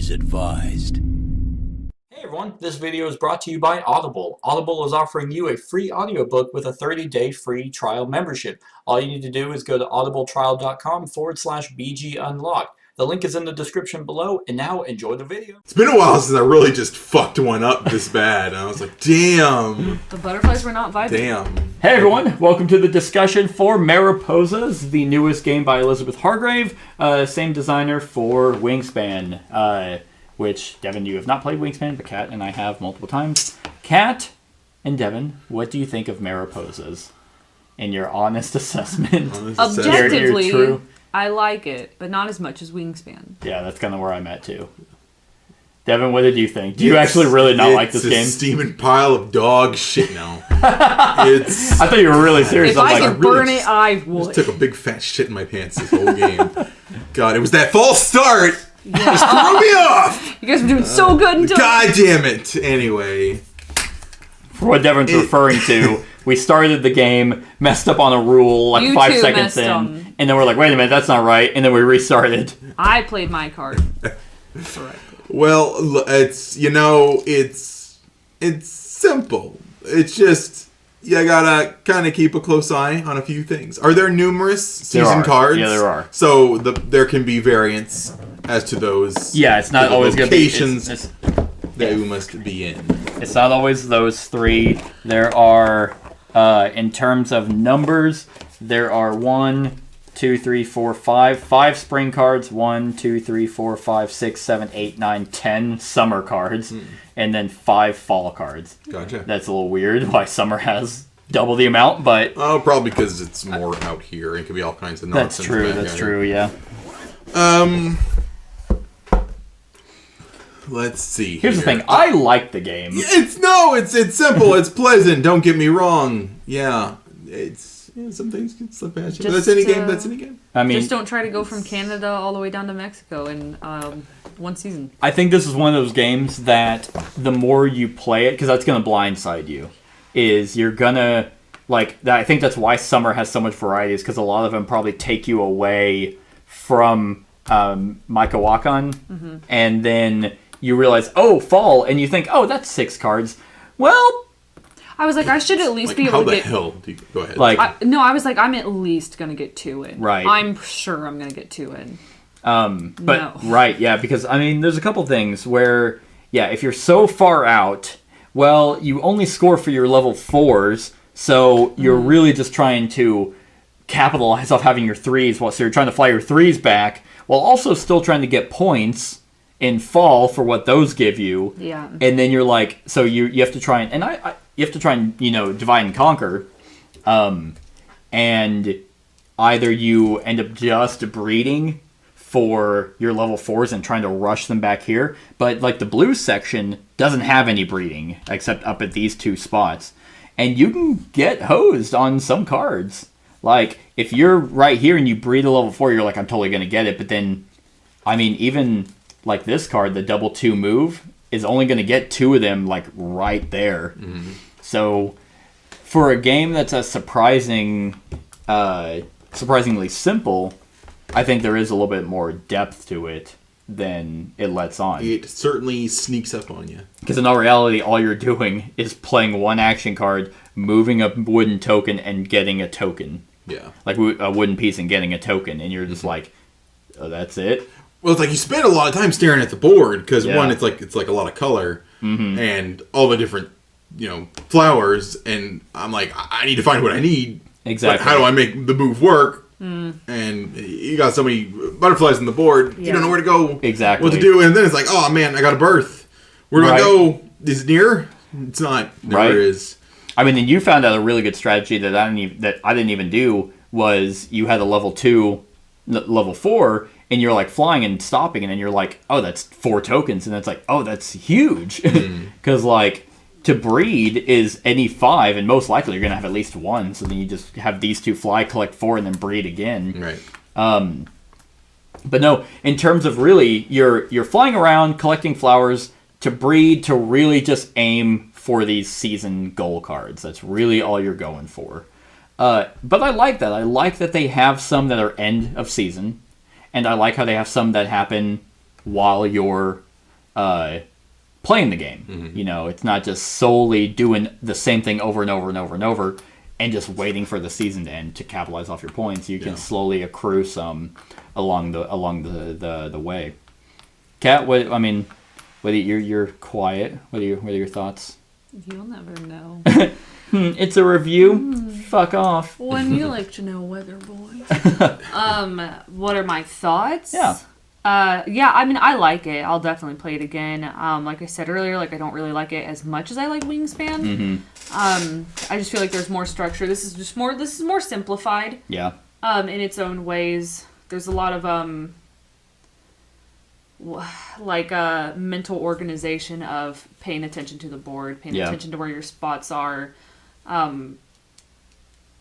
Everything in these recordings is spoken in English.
is advised. Hey everyone, this video is brought to you by Audible. Audible is offering you a free audiobook with a 30-day free trial membership. All you need to do is go to audibletrial.com/bgunlocked. The link is in the description below, and now enjoy the video. It's been a while since I really just fucked one up this bad. I was like, damn. The butterflies were not vibing. Damn. Hey everyone, welcome to the discussion for Mariposas, the newest game by Elizabeth Hargrave, same designer for Wingspan, which, Devin, you have not played Wingspan, but Kat and I have multiple times. Kat and Devin, what do you think of Mariposas in your honest assessment? Objectively, Your true... I like it, but not as much as Wingspan. Yeah, that's kind of where I'm at too. Devin, what did you think? Do you actually really not like this game? It's a steaming pile of dog shit now. I thought you were really serious. If I could burn it, I would. Just took a big fat shit in my pants this whole game. God, it was that false start. Yeah. Just threw me off. You guys were doing so good until... God damn it. Anyway. For what Devin's referring to, we started the game, messed up on a rule like You 5 two seconds in, messed and then we're like, wait a minute, that's not right, and then we restarted. I played my card. Well, it's simple. It's just, you gotta kind of keep a close eye on a few things. Are there numerous season cards? Yeah, there are. So there can be variants as to those. Yeah, it's not always going to be... locations that we must be in. It's not always those three. There are, in terms of numbers, there are 5 spring cards, 1, 2, 3, 4, 5, 6, 7, 8, 9, 10 summer cards, and then 5 fall cards. Gotcha. That's a little weird why summer has double the amount, but... Oh, probably because it's more out here. It could be all kinds of nonsense. That's true, yeah. Let's see. Here's the thing. I like the game. It's simple. It's pleasant. Don't get me wrong. Yeah, some things can slip past you. But that's any game. That's any game. I mean, just don't try to go from Canada all the way down to Mexico in one season. I think this is one of those games that the more you play it, because that's going to blindside you, is you're going to, like, I think that's why summer has so much variety, is because a lot of them probably take you away from Mikawakan, and then you realize, oh, fall, and you think, oh, that's 6 cards. Well... I was like, I should at least be able to get... How the hell do you... Go ahead. I was like, I'm at least going to get 2 in. Right. I'm sure I'm going to get 2 in. No. Right, yeah, because, I mean, there's a couple things where, yeah, if you're so far out, well, you only score for your level 4s, so you're really just trying to capitalize off having your 3s, so you're trying to fly your 3s back, while also still trying to get points in fall for what those give you. Yeah. And then you're like, so you have to try and you have to try and, divide and conquer. And either you end up just breeding for your level 4s and trying to rush them back here, but like the blue section doesn't have any breeding except up at these 2 spots. And you can get hosed on some cards. Like, if you're right here and you breed a level 4, you're like, I'm totally going to get it. But then, I mean, even like this card, the double 2 move, is only going to get 2 of them, like, right there. So, for a game that's a surprisingly simple, I think there is a little bit more depth to it than it lets on. It certainly sneaks up on you. Because in all reality, all you're doing is playing one action card, moving a wooden token, and getting a token. Yeah. Like a wooden piece and getting a token, and you're just like, oh, that's it? Well, it's like you spend a lot of time staring at the board, because one, it's like a lot of color, and all the different, flowers, and I'm like, I need to find what I need. Exactly. But how do I make the move work? And you got so many butterflies on the board, you don't know where to go, exactly, what to do, and then it's like, oh man, I got a berth. Where do I go? Is it near? It's not. Never is. I mean, and you found out a really good strategy that I didn't even do, was you had a level 2, level 4, and you're like flying and stopping, and then you're like, oh, that's 4 tokens, and it's like, oh, that's huge, because like, to breed is any 5, and most likely you're going to have at least 1, so then you just have these 2 fly, collect 4, and then breed again. Right. But no, in terms of really, you're flying around, collecting flowers, to breed, to really just aim for these season goal cards. That's really all you're going for. But I like that. I like that they have some that are end of season, and I like how they have some that happen while you're playing the game. You know, it's not just solely doing the same thing over and over and over and over and just waiting for the season to end to capitalize off your points. You can slowly accrue some along the way. Kat, whether you're quiet, what are your thoughts? You'll never know. It's a review. Fuck off. When you like to know, weather boy. What are my thoughts? Yeah. I mean, I like it. I'll definitely play it again. Like I said earlier, like I don't really like it as much as I like Wingspan. I just feel like there's more structure. This is more simplified. Yeah. In its own ways. There's a lot of mental organization of paying attention to the board, paying attention to where your spots are,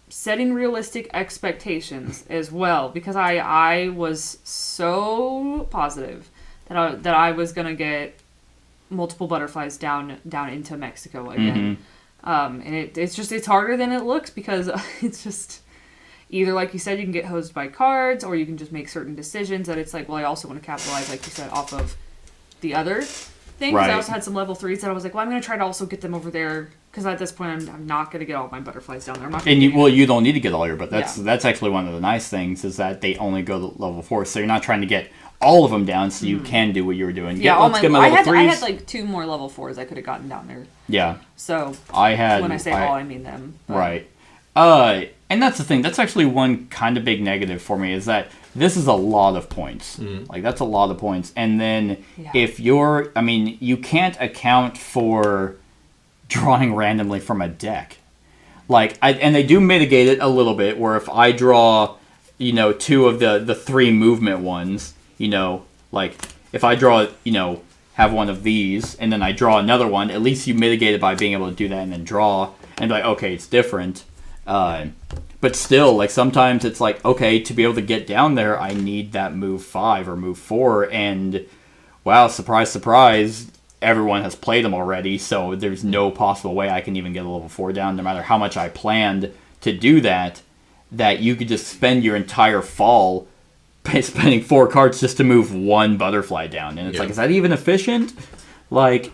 setting realistic expectations as well, because I was so positive that I was gonna get multiple butterflies down into Mexico again, and it's harder than it looks, because it's just either, like you said, you can get hosed by cards, or you can just make certain decisions that it's like, well, I also want to capitalize, like you said, off of the other things. Right. I also had some level 3s that I was like, well, I'm going to try to also get them over there, because at this point, I'm not going to get all my butterflies down there. I'm not gonna You don't need to get all your, but that's actually one of the nice things, is that they only go to level 4, so you're not trying to get all of them down, so you can do what you were doing. Let's get my level 3s. I had like 2 more level 4s I could have gotten down there. Yeah. So when I say all, I mean them. But. Right. And that's the thing. That's actually one kind of big negative for me, is that this is a lot of points. Like, that's a lot of points. And then if you can't account for drawing randomly from a deck. Like, and they do mitigate it a little bit, where if I draw, 2 of the 3 movement ones, like, if I draw, have one of these, and then I draw another one, at least you mitigate it by being able to do that and then draw, and be like, okay, it's different. But still, like, sometimes it's like, okay, to be able to get down there, I need that move 5 or move 4, and wow, surprise, surprise, everyone has played them already, so there's no possible way I can even get a level 4 down, no matter how much I planned to do that you could just spend your entire fall spending 4 cards just to move 1 butterfly down, and it's like, is that even efficient? Like,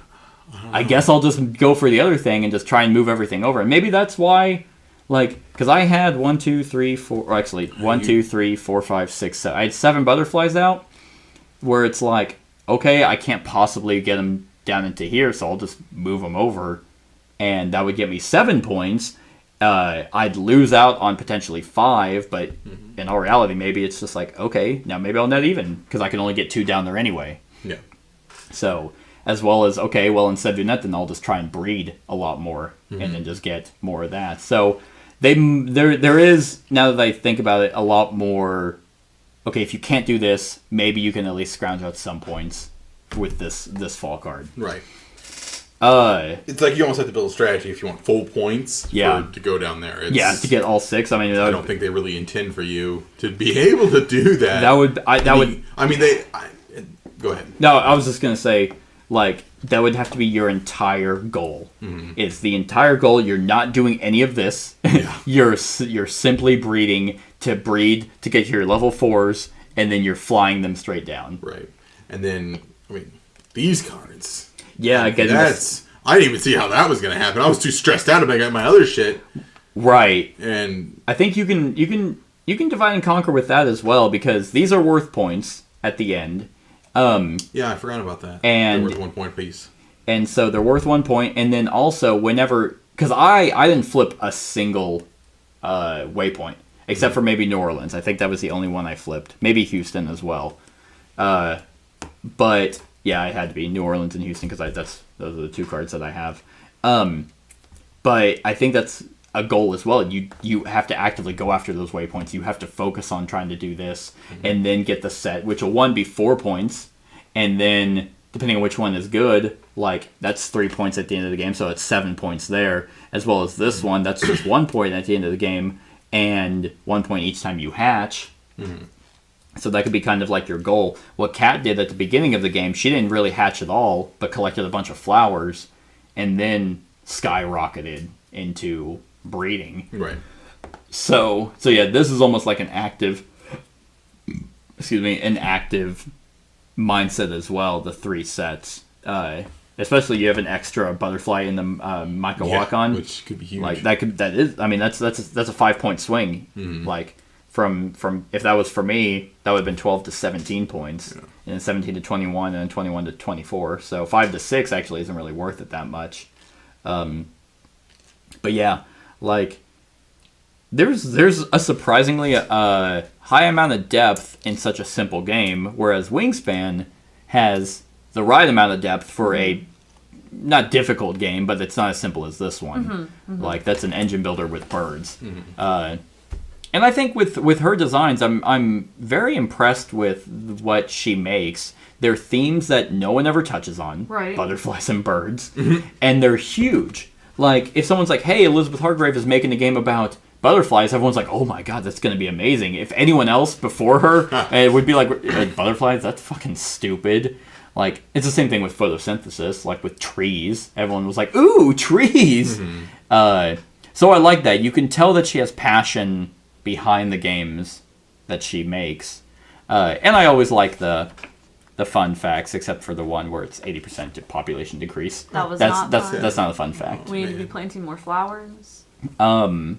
I guess I'll just go for the other thing and just try and move everything over, and maybe that's why. Like, because I had 1, 2, 3, 4, or actually 1, 2, 3, 4, 5, 6, 7. I had 7 butterflies out, where it's like, okay, I can't possibly get them down into here, so I'll just move them over, and that would get me 7 points. I'd lose out on potentially 5, but in all reality, maybe it's just like, okay, now maybe I'll net even, because I can only get 2 down there anyway. Yeah. So, as well as, okay, well, instead of doing that, then I'll just try and breed a lot more, and then just get more of that. So, there is, now that I think about it, a lot more, okay, if you can't do this, maybe you can at least scrounge out some points with this fall card. Right. It's like you almost have to build a strategy if you want full points to go down there. To get all 6. I mean, I don't think they really intend for you to be able to do that. Go ahead. No, I was just going to say, like, that would have to be your entire goal. It's the entire goal. You're not doing any of this. Yeah. you're simply breeding to get your level 4s, and then you're flying them straight down. Right. And then, these cards. Yeah, I didn't even see how that was going to happen. I was too stressed out about my other shit. Right. And I think you can divide and conquer with that as well, because these are worth points at the end. I forgot about that. And they're worth 1 point apiece. And so they're worth 1 point. And then also, whenever, because I didn't flip a single waypoint, except for maybe New Orleans. I think that was the only one I flipped. Maybe Houston as well. But yeah, it had to be New Orleans and Houston, because those are the 2 cards that I have. But I think that's a goal as well. You have to actively go after those waypoints. You have to focus on trying to do this, and then get the set, which will be 4 points, and then depending on which one is good, like, that's 3 points at the end of the game, so it's 7 points there, as well as this one, that's just 1 point at the end of the game, and 1 point each time you hatch. So that could be kind of like your goal. What Kat did at the beginning of the game, she didn't really hatch at all, but collected a bunch of flowers, and then skyrocketed into breeding. Right. So yeah, this is almost like an active mindset as well, the 3 sets. especially you have an extra butterfly in the Micro Walk-On, which could be huge. Like that's a 5-point swing. Like from if that was for me, that would have been 12 to 17 points, and then 17 to 21, and then 21 to 24. So 5 to 6 actually isn't really worth it that much. But yeah, like there's a surprisingly high amount of depth in such a simple game, whereas Wingspan has the right amount of depth for a not difficult game, but it's not as simple as this one. Like that's an engine builder with birds. And I think with her designs, I'm very impressed with what she makes. They're themes that no one ever touches on, right? Butterflies and birds, and they're huge. Like if someone's like, "Hey, Elizabeth Hargrave is making a game about butterflies," everyone's like, "Oh my god, that's going to be amazing." If anyone else before her, it would be like butterflies. That's fucking stupid. Like it's the same thing with photosynthesis. Like with trees, everyone was like, "Ooh, trees." So I like that. You can tell that she has passion behind the games that she makes, and I always like the fun facts, except for the one where it's 80% population decrease. That's not a fun fact. We need to be planting more flowers. And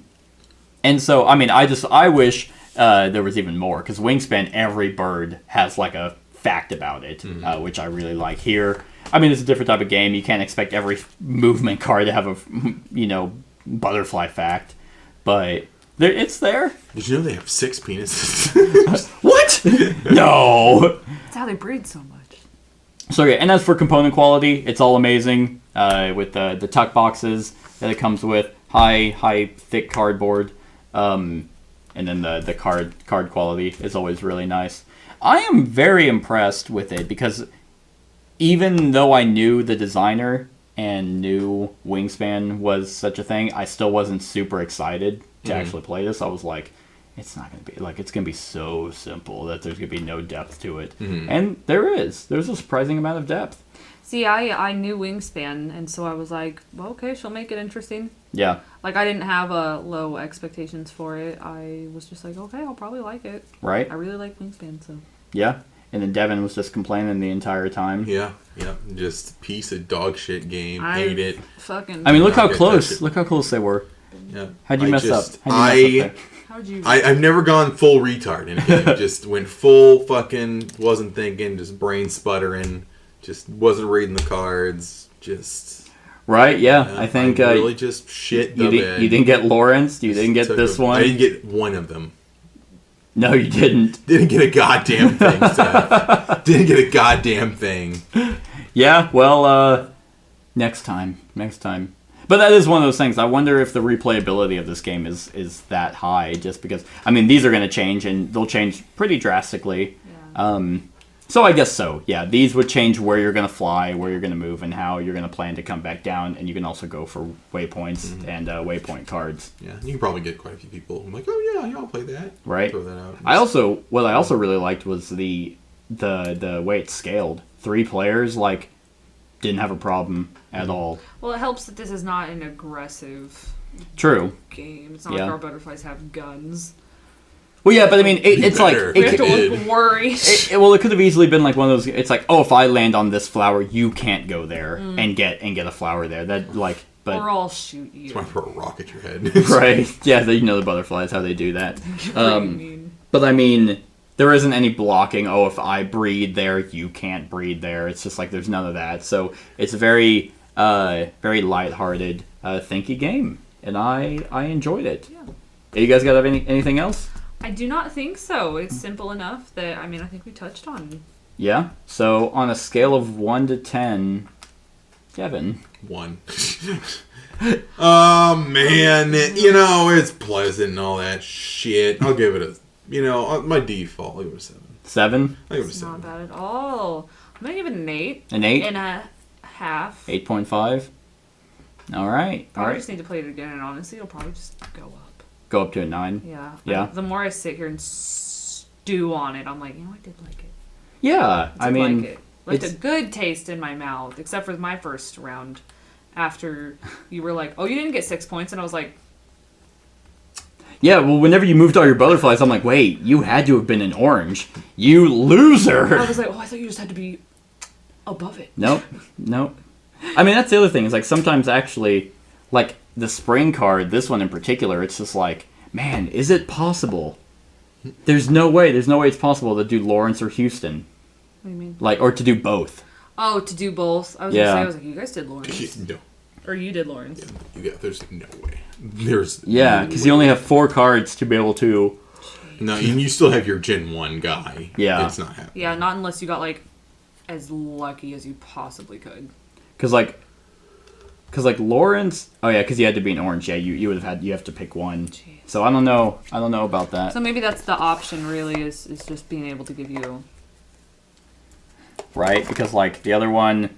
so I mean, I wish there was even more, because Wingspan, every bird has like a fact about it, which I really like. Here, I mean, it's a different type of game. You can't expect every movement card to have a butterfly fact, but it's there. Did you know they have 6 penises? What? No. That's how they breed so much. So yeah, and as for component quality, it's all amazing. With the tuck boxes that it comes with, high thick cardboard, and then the card quality is always really nice. I am very impressed with it, because even though I knew the designer and knew Wingspan was such a thing, I still wasn't super excited to actually play this. I was like, it's not going to be, like, it's going to be so simple that there's going to be no depth to it. And there's a surprising amount of depth. See, I knew Wingspan, and so I was like, well, okay, she'll make it interesting. Yeah. Like, I didn't have low expectations for it. I was just like, okay, I'll probably like it. Right? I really like Wingspan, so. Yeah. And then Devin was just complaining the entire time. Yeah. Just piece of dog shit game. Hate it. Fucking. I mean, look how close they were. Yeah. How'd you mess up? How'd you? I've never gone full retard in a game. Just went full fucking, wasn't thinking, just brain sputtering, just wasn't reading the cards, just... Right, yeah. I think... really just shit the bed. You didn't get Lawrence, you didn't get this one. I didn't get one of them. No, you didn't. Didn't get a goddamn thing, Seth. Didn't get a goddamn thing. Yeah, well, next time. But that is one of those things. I wonder if the replayability of this game is that high, just because... I mean, these are going to change, and they'll change pretty drastically. Yeah. So I guess so. Yeah, these would change where you're going to fly, where you're going to move, and how you're going to plan to come back down. And you can also go for waypoints and waypoint cards. Yeah, you can probably get quite a few people who are like, oh yeah, I'll play that. Right. Throw that out. What I also really liked was the way it's scaled. 3 players, like, didn't have a problem at all. Well, it helps that this is not an aggressive game. It's not like our butterflies have guns. Well, yeah, but I mean, it's like... We have to look worried. It could have easily been like one of those... It's like, oh, if I land on this flower, you can't go there and get a flower there. That, like... But, or I'll shoot you. That's why I throw a rock at your head. Right. Yeah, the butterflies, how they do that. But I mean... There isn't any blocking, oh, if I breed there, you can't breed there. It's just like there's none of that. So it's a very lighthearted, thinky game. And I enjoyed it. Yeah. You guys got anything else? I do not think so. It's simple enough that, I mean, I think we touched on. Yeah? So on a scale of 1 to 10, Kevin. 1. Oh, man. It's pleasant and all that shit. I'll give it a... my default, I'll give it a 7. 7? I'll give it a It's 7. not bad at all. I'm going to give it an 8. An 8? And a half. 8.5? All right. I just need to play it again, and honestly, it'll probably just go up. Go up to a 9? Yeah. Yeah. The more I sit here and stew on it, I'm like, I did like it. Yeah. I mean... Like it. Left a good taste in my mouth, except for my first round. After you were like, oh, you didn't get 6 points, and I was like... Yeah, well, whenever you moved all your butterflies, I'm like, wait, you had to have been an orange. You loser! I was like, oh, I thought you just had to be above it. Nope. I mean, that's the other thing. Is like sometimes actually, like the spring card, this one in particular, it's just like, man, is it possible? There's no way it's possible to do Lawrence or Houston. What do you mean? Like, or to do both. Oh, to do both. I was Yeah. gonna say, I was like, you guys did Lawrence. No. Or you did Lawrence. Yeah, there's no way. There's Yeah, no because way. you only have 4 cards to be able to. No, and you still have your Gen 1 guy. Yeah. It's not happening. Yeah, not unless you got, like, as lucky as you possibly could. Because like Lawrence. Oh yeah, because you had to be an orange. Yeah, you would have had. You have to pick one. Jeez. So I don't know about that. So maybe that's the option, really, is just being able to give you... Right? Because like the other one,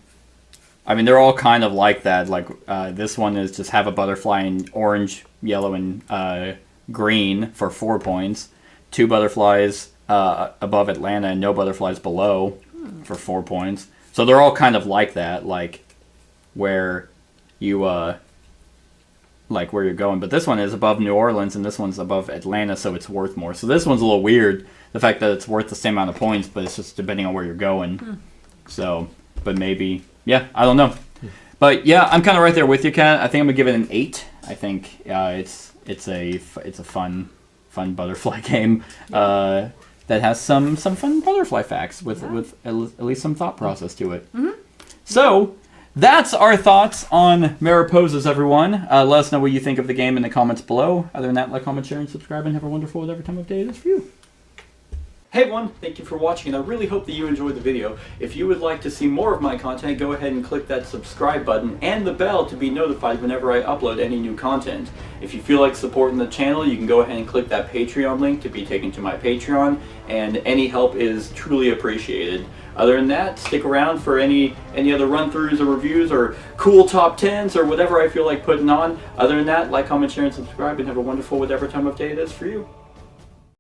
I mean, they're all kind of like that. Like this one is just have a butterfly in orange, yellow, and green for 4 points. 2 butterflies above Atlanta and no butterflies below for 4 points. So they're all kind of like that, like where you like where you're going. But this one is above New Orleans and this one's above Atlanta, so it's worth more. So this one's a little weird, the fact that it's worth the same amount of points, but it's just depending on where you're going. So, but maybe, yeah, I don't know. But yeah, I'm kind of right there with you, Kat. I think I'm gonna give it an 8. I think it's a fun butterfly game that has some fun butterfly facts with at least some thought process to it. So that's our thoughts on Mariposas, everyone. Let us know what you think of the game in the comments below. Other than that, like, comment, share, and subscribe, and have a wonderful whatever time of day it is for you. Hey everyone, thank you for watching, and I really hope that you enjoyed the video. If you would like to see more of my content, go ahead and click that subscribe button and the bell to be notified whenever I upload any new content. If you feel like supporting the channel, you can go ahead and click that Patreon link to be taken to my Patreon, and any help is truly appreciated. Other than that, stick around for any other run-throughs or reviews or cool top 10s or whatever I feel like putting on. Other than that, like, comment, share, and subscribe, and have a wonderful whatever time of day it is for you.